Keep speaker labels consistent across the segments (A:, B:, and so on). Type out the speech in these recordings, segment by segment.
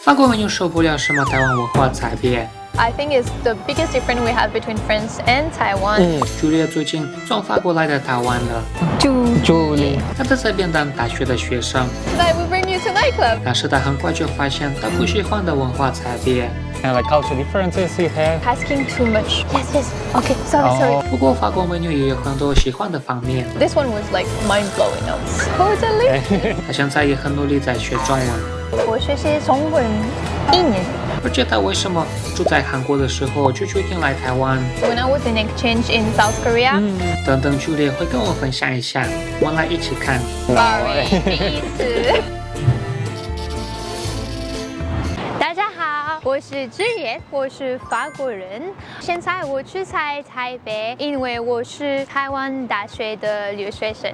A: 法国人又受不了什么台湾文化差别。
B: I think it's the biggest difference we have between France and Taiwan.
A: Julia 最近从法国来到台湾了。
B: Julie.
A: 她在这边当大学的学生。
B: Tonight we bring you to nightclub.
A: 但是她很快就发现她不喜欢的文化差别。
C: And like culture differences you have.
B: Asking too much. Yes. Okay. Sorry.
A: 不过法国美女也有很多喜欢的方面。
B: This one was like mind blowing. Totally.
A: 她现在也很努力在学中文。
B: 我学习中文1年。
A: 而且她为什么住在韩国的时候就决定来台湾
B: ？When I was in exchange in South Korea.
A: 等等 Julia 会跟我分享一下，我们来一起看。
B: Sorry，第一次。大家好，我是志妍，我是法国人。现在我住在台北，因为我是台湾大学的留学生。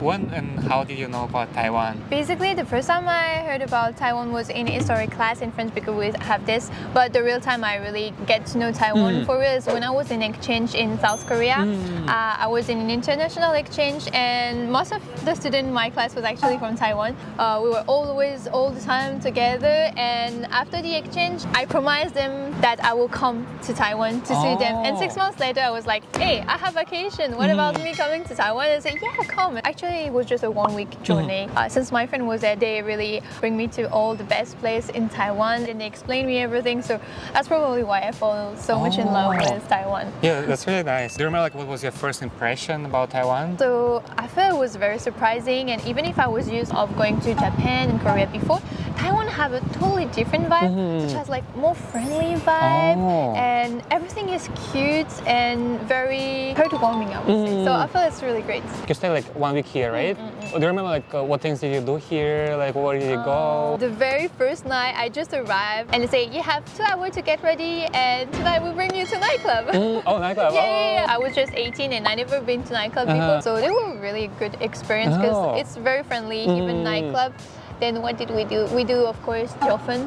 C: When and how did you know about Taiwan?
B: Basically, the first time I heard about Taiwan was in a history class in French because we have this. But the real time I really get to know Taiwan for real is when I was in exchange in South Korea. I was in an international exchange, and most of the students in my class was actually from Taiwan. We were always all the time together. And after the exchange, I promised them that I will come to Taiwan to see them. And 6 months later, I was like, "Hey, I have vacation. What about me coming to Taiwan?" And they said, "Yeah, come." Actually, it was just a 1-week journey. Since my friend was there, they really bring me to all the best places in Taiwan and they explain me everything. So that's probably why I fall so much in love with Taiwan.
C: Yeah, that's really nice. Do you remember like what was your first impression about Taiwan?
B: So I felt it was very surprising, and even if I was used of going to Japan and Korea before, Taiwan have a totally different vibe, which has like more friendly vibe, and everything is cute and very heartwarming, I would say. So I feel it's really great.
C: You stayed like 1 week here, right? Do you remember like what things did you do here? Like where did you go?
B: The very first night I just arrived and they say you have 2 hours to get ready and tonight we bring you to nightclub.
C: Nightclub.
B: Yeah. I was just 18 and I never been to nightclub before, so they were really good experience because it's very friendly, even nightclub. Then what did we do? We do, of course, Joffen.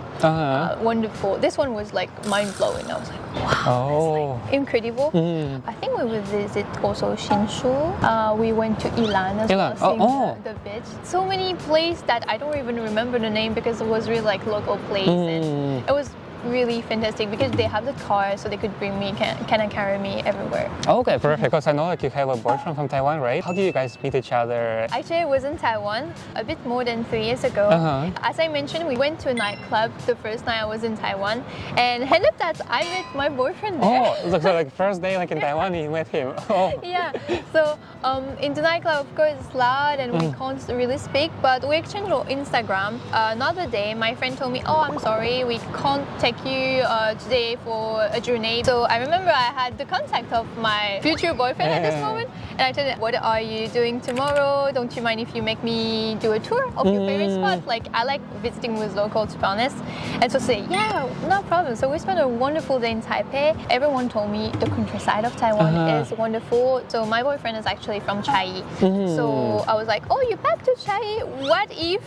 B: Wonderful. This one was like mind-blowing. I was like, wow, that's like incredible. I think we will visit also Shinshu. We went to Ilan as well, seeing the beach. So many places that I don't even remember the name because it was really like local place. And it was really fantastic because they have the car so they could bring me, can carry me everywhere.
C: Okay, perfect. Because I know like you have a boyfriend from Taiwan, right? How did you guys meet each other?
B: Actually, I was in Taiwan a bit more than 3 years ago. As I mentioned, we went to a nightclub the first night I was in Taiwan, and ended up that I met my boyfriend there.
C: So like first day like in Taiwan, you met him.
B: Yeah. So in the nightclub, of course, it's loud and we can't really speak, but we exchanged on Instagram. Another day, my friend told me, "Oh, I'm sorry, we can't take you today for a journey." So I remember I had the contact of my future boyfriend at this moment, and I told him, "What are you doing tomorrow? Don't you mind if you make me do a tour of your favorite spot? Like I like visiting with locals, to be honest." And so say, "Yeah, no problem." So we spent a wonderful day in Taipei. Everyone told me the countryside of Taiwan is wonderful. So my boyfriend is actually from Chiayi. So I was like, "Oh, you're back to Chiayi? What if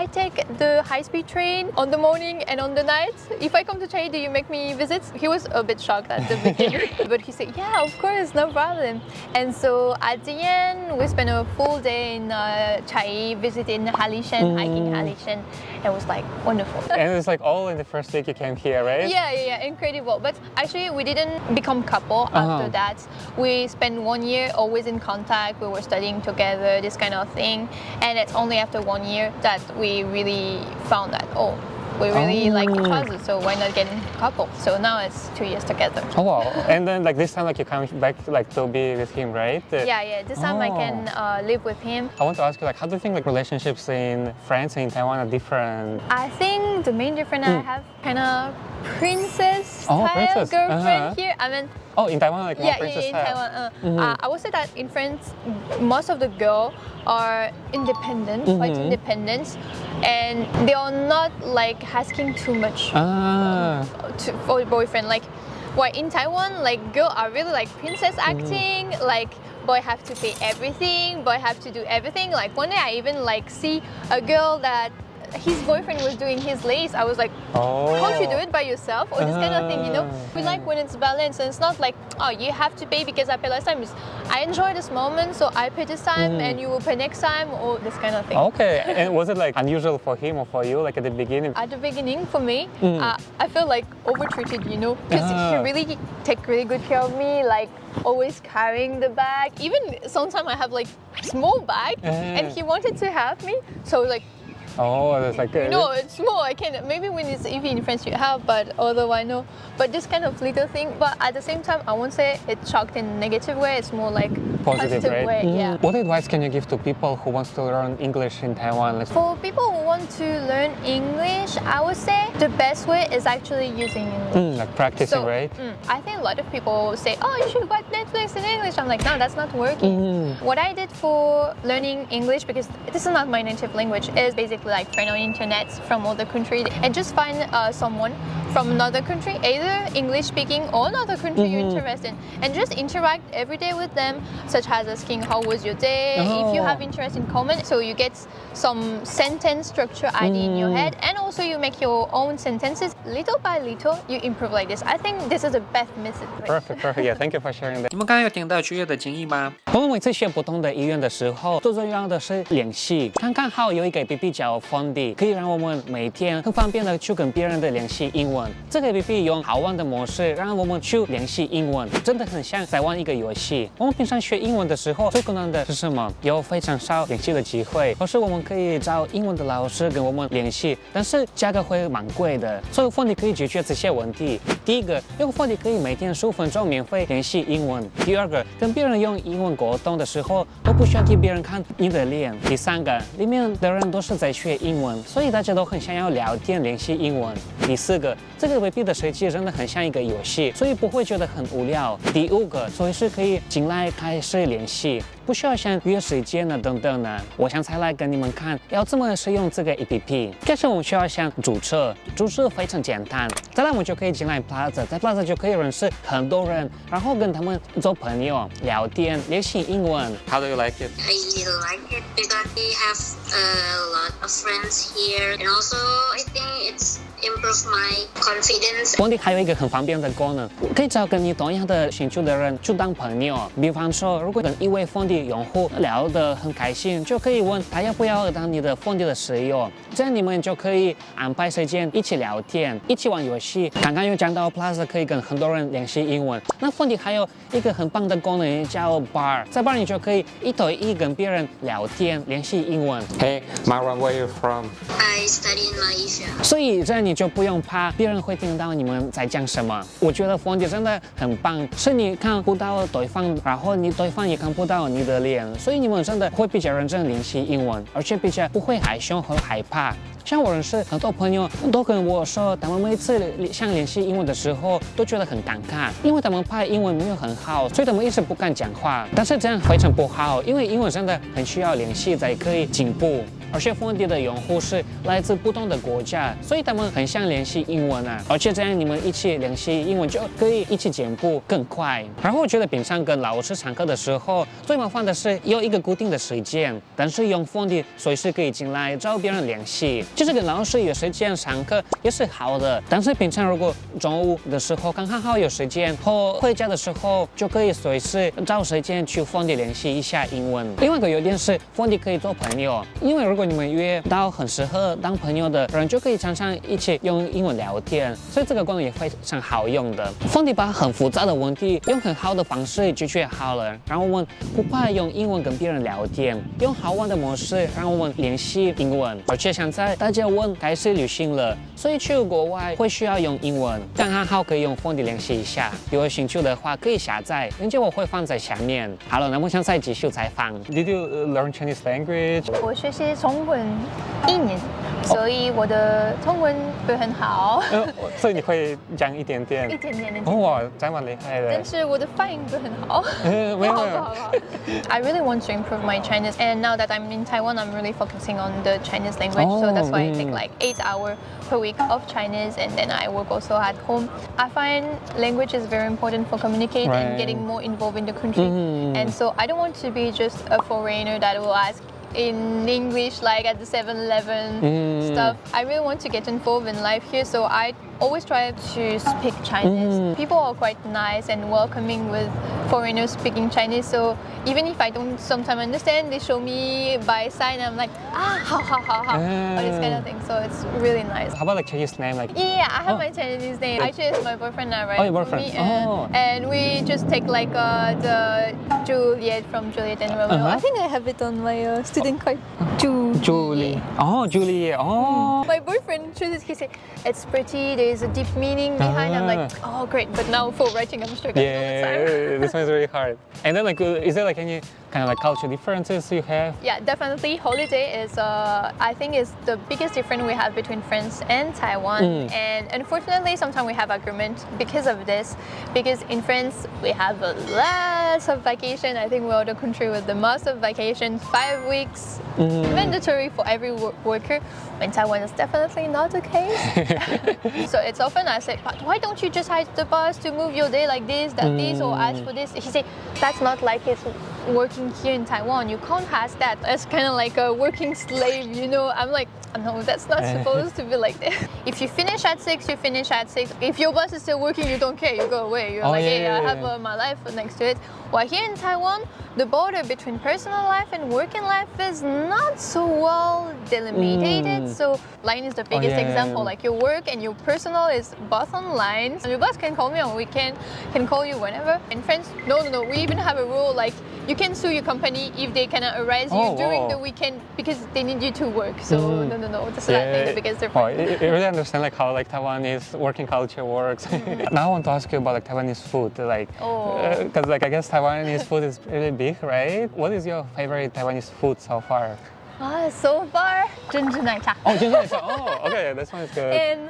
B: I take the high-speed train on the morning and on the night? If I come to Chiayi, do you make me visit?" He was a bit shocked at the beginning, but he said, "Yeah, of course, no problem." And so at the end, we spent a full day in Chiayi visiting Halishan, hiking Halishan. It was like wonderful.
C: And it's like all in the first week you came here, right?
B: Yeah, incredible. But actually, we didn't become couple after that. We spent 1 year always in contact. We were studying together, this kind of thing. And it's only after 1 year that we really found that, we really like each other, so why not get a couple? So now it's 2 years together.
C: Oh wow! And then like this time, like you come back like to be with him, right?
B: Yeah. This time I can live with him.
C: I want to ask you, like, how do you think like relationships in France and in Taiwan are different?
B: I think the main difference I have kind of princess style girlfriend here. I mean.
C: In Taiwan, like more princess
B: in
C: style.
B: Taiwan. I would say that in France, most of the girls are independent, quite independent, and they are not like asking too much for a boyfriend. Like, why in Taiwan, like girls are really like princess acting, like boy have to pay everything, boy have to do everything. Like one day I even like see a girl that his boyfriend was doing his lace, I was like, can't you do it by yourself? Or this kind of thing, you know? We like when it's balanced and it's not like, oh, you have to pay because I pay last time. It's, I enjoy this moment, so I pay this time and you will pay next time, or this kind of thing.
C: Okay, and was it like unusual for him or for you, like at the beginning?
B: At the beginning, for me, I feel like overtreated, you know, because he really take really good care of me, like always carrying the bag. Even sometimes I have like small bag, and he wanted to have me, so like.
C: Oh, that's like good.
B: No, it's small. I can maybe when it's even in French you have, but otherwise no. But this kind of little thing. But at the same time, I won't say it's shocked in a negative way. It's more like
C: Positive, right?
B: way. Yeah.
C: What advice can you give to people who wants to learn English in Taiwan?
B: For people who want to learn English, I would say the best way is actually using English.
C: Like practicing, right?
B: I think a lot of people say, oh, you should watch Netflix in English. I'm like, no, that's not working. What I did for learning English, because this is not my native language, is basically like friend on internet from other countries and just find someone from another country, either English speaking or another country you're interested in, and just interact every day with them, such as asking how was your day, if you have interest in common, so you get some sentence structure idea in your head, and also you make your own sentences. Little by little, you improve like this. I think this is the best method.
C: Perfect, perfect. Yeah, thank you for sharing that.
A: 你们刚刚有听到学业的建议吗？
C: 我们每次选不同的语言的时候，最重要的是联系。刚好有一个 APP 叫 Fondy， 可以让我们每天很方便的去跟别人的联系英文。这个 APP 用好玩的模式让我们去联系英文，真的很像在玩一个游戏。我们平常学英文的时候，最困难的是什么？有非常少联系的机会，可是我们可以找英文的老师跟我们联系，但是价格会蛮贵的。所以 Fondy 可以解决这些问题。第一个，用 Fondy 可以每天15分钟免费联系英文。第二个，跟别人用英文沟通的时候，都不需要给别人看你的脸。第三个，里面的人都是在学英文，所以大家都很想要聊天联系英文。第四个，这个 APP 的设计真的很像一个游戏，所以不会觉得很无聊。第五个，随时可以进来开始联系，不需要想约时间啊等等的。我想才来跟你们看要怎么使用这个 APP。开始我们需要先注册，注册非常简单。再来我们就可以进来 Plaza， 在 Plaza 就可以认识很多人，然后跟他们做朋友、聊天、练习英文。How do you like it?
D: I really like it because we have a lot of friends here, and also I think it's improve my confidence.
C: Fondy 还有一个很方便的功能，可以找跟你同样的兴趣的人去当朋友。比方说，如果跟一位 Fondy 用户聊得很开心，就可以问他要不要当你的 Fondy 的室友，这样你们就可以安排时间一起聊天、一起玩游戏。刚刚有讲到 Plus 可以跟很多人联系英文，那 Fondy 还有一个很棒的功能叫 Bar， 在 Bar 你就可以一对一跟别人聊天、联系英文。Hey, Marwan, where are you from?
D: I study in Malaysia.
C: 所以这样你就不用怕别人会听到你们在讲什么。我觉得 Fondy 真的很棒，是你看不到对方，然后对方也看不到你的脸，所以你们真的会比较认真练习英文，而且比较不会害羞和害怕。像我认识很多朋友都跟我说，他们每次想练习英文的时候都觉得很尴尬，因为他们怕英文没有很好，所以他们一直不敢讲话。但是这样非常不好，因为英文真的很需要练习才可以进步。而且 Fondy 的用户是来自不同的国家，所以他们很想练习英文啊。而且这样你们一起练习英文就可以一起进步更快。然后我觉得平常跟老师上课的时候，最麻烦的是有一个固定的时间，但是用 Fondy 随时可以进来找别人联系。就是跟老师有时间上课也是好的，但是平常如果中午的时候刚好有时间，或回家的时候就可以随时找时间去 Fondy 练习一下英文。另外一个优点是 Fondy 可以做朋友，因为如果你们约到很适合当朋友的人，就可以常常一起用英文聊天，所以这个功能也非常好用的。Fondy 把很复杂的问题用很好的方式解决好了，然后我们不怕用英文跟别人聊天，用好玩的模式让我们练习英文。而且现在大家开始旅行了，所以去国外会需要用英文，刚好可以用 Fondy 练习一下。有兴趣的话可以下载，链接我会放在下面。好了，那我现在继续采访。Did you learn Chinese language?
B: 我学习中文1年，所以我的中文不是很好。
C: 所以你会讲一点点？
B: 一点点。
C: 哇，这蛮厉害的。
B: 但是我的发音不是很好。
C: 没有。
B: I really want to improve my Chinese, and now that I'm in Taiwan, I'm really focusing on the Chinese language. So that's why I take like 8 hours per week of Chinese, and then I work also at home. I find language is very important for communicating and getting more involved in the country. And so I don't want to be just a foreigner that will ask in English, like at the 7-Eleven stuff. I really want to get involved in life here, so I always try to speak Chinese. People are quite nice and welcoming with foreigners speaking Chinese, so even if I don't sometimes understand, they show me by sign. I'm like, how, or this kind of thing. So it's really nice.
C: How about like Chinese name? Like
B: yeah, I have my Chinese name. Actually, it's my boyfriend now, right?
C: Oh, your boyfriend.
B: Me, and we just take like the Juliet from Juliet and Romeo. I think I have it on my student card.
C: Julie. Oh, Julie. Oh.
B: My boyfriend chooses. He said it's pretty. There is a deep meaning behind. I'm like, oh great. But now for writing, I'm struggling all the time.
C: This one is really hard. And then like, is there like any kind of like culture differences you have?
B: Yeah, definitely. Holiday is, I think, is the biggest difference we have between France and Taiwan. And unfortunately, sometimes we have argument because of this. Because in France, we have a lot of vacation. I think we are the country with the most of vacation, 5 weeks, mandatory for every worker. In Taiwan, it's definitely not the case. So it's often I say, but why don't you just hire the boss to move your day like this, this, or ask for this? He say, that's not like it's working here in Taiwan. You can't ask that. It's kind of like a working slave, you know. I'm like, no, that's not supposed to be like that. If you finish at 6, you finish at 6. If your boss is still working, you don't care. You go away. You're hey, I have my life next to it. While here in Taiwan, the border between personal life and working life is not so well delimited. So line is the biggest example. Like your work and your personal is both online. And your boss can call me on weekend, can call you whenever. In France, no. We even have a rule like you can sue your company if they cannot arrest you during the weekend because they need you to work. So no. This is I think the biggest difference.
C: You really understand like how like Taiwanese working culture works. Now I want to ask you about like Taiwanese food, like because like I guess Taiwanese food is really big, right? What is your favorite Taiwanese food so far?
B: So far, 珍珠奶茶.
C: Oh, okay, this one is good.
B: And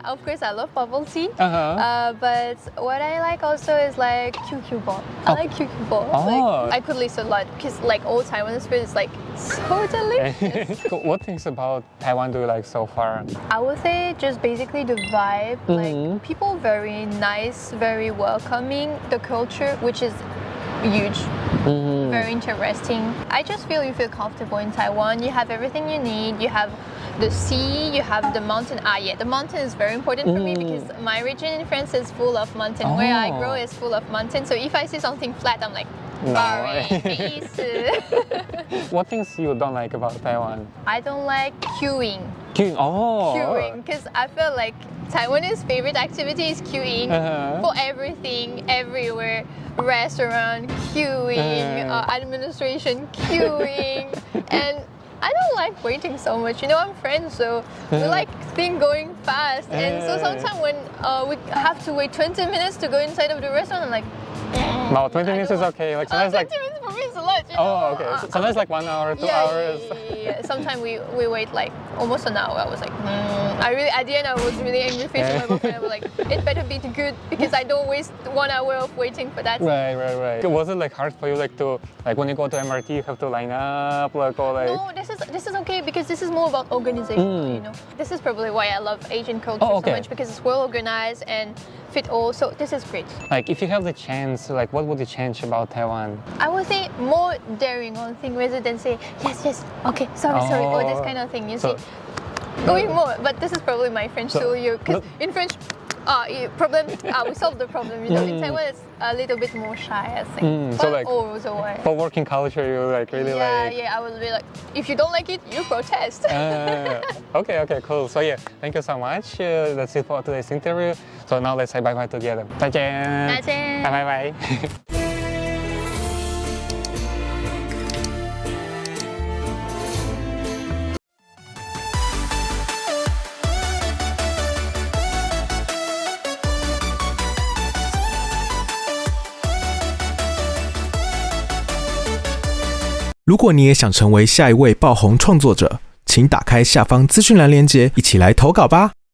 B: of course, I love bubble tea. But what I like also is like QQ ball. I like QQ ball. Like, I could list a lot because like all Taiwanese food is like so delicious.
C: What things about Taiwan do you like so far?
B: I would say just basically the vibe. Like people very nice, very welcoming. The culture, which is huge. Very interesting. I just feel you feel comfortable in Taiwan. You have everything you need. You have the sea, you have the mountain. The mountain is very important for me because my region in France is full of mountain. Where I grow is full of mountain. So if I see something flat, I'm like,
C: What things you don't like about Taiwan?
B: I don't like queuing.
C: Queuing,
B: because I feel like Taiwanese favorite activity is queuing for everything, everywhere. Restaurant, queuing, administration, queuing, and I don't like waiting so much. You know, I'm French, so we like things going fast. And so sometimes when we have to wait 20 minutes to go inside of the restaurant, I'm like,
C: no, 20 minutes is okay. Like sometimes
B: 20 minutes for me is a lot. You know?
C: Oh, okay. So sometimes like 1 hour, 2 hours.
B: Yeah. Sometimes we wait like almost an hour. I was like, at the end I was really angry facing my boyfriend. I was like, it better be good because I don't waste 1 hour of waiting for that.
C: Right. Was it like hard for you like to like when you go to MRT you have to line up like or like?
B: No, this is okay because this is more about organization. You know, this is probably why I love Asian culture so much because it's well organized and fit all. So this is great.
C: Like if you have the chance, like what would you change about Taiwan?
B: I would say more daring on thing rather than say yes, okay, sorry, or this kind of thing. You see, going more. But this is probably my French too. Because in French, we solve the problem. You know, in Taiwan it's a little bit more shy, I think.
C: So like
B: away.
C: For working culture, you like really like.
B: Yeah, I would be like, if you don't like it, you protest.
C: Okay, cool. So yeah, thank you so much. That's it for today's interview. So now let's say bye bye together. 再见。
B: 再见。
C: 拜拜。
E: 如果你也想成为下一位爆红创作者，请打开下方资讯栏连结，一起来投稿吧。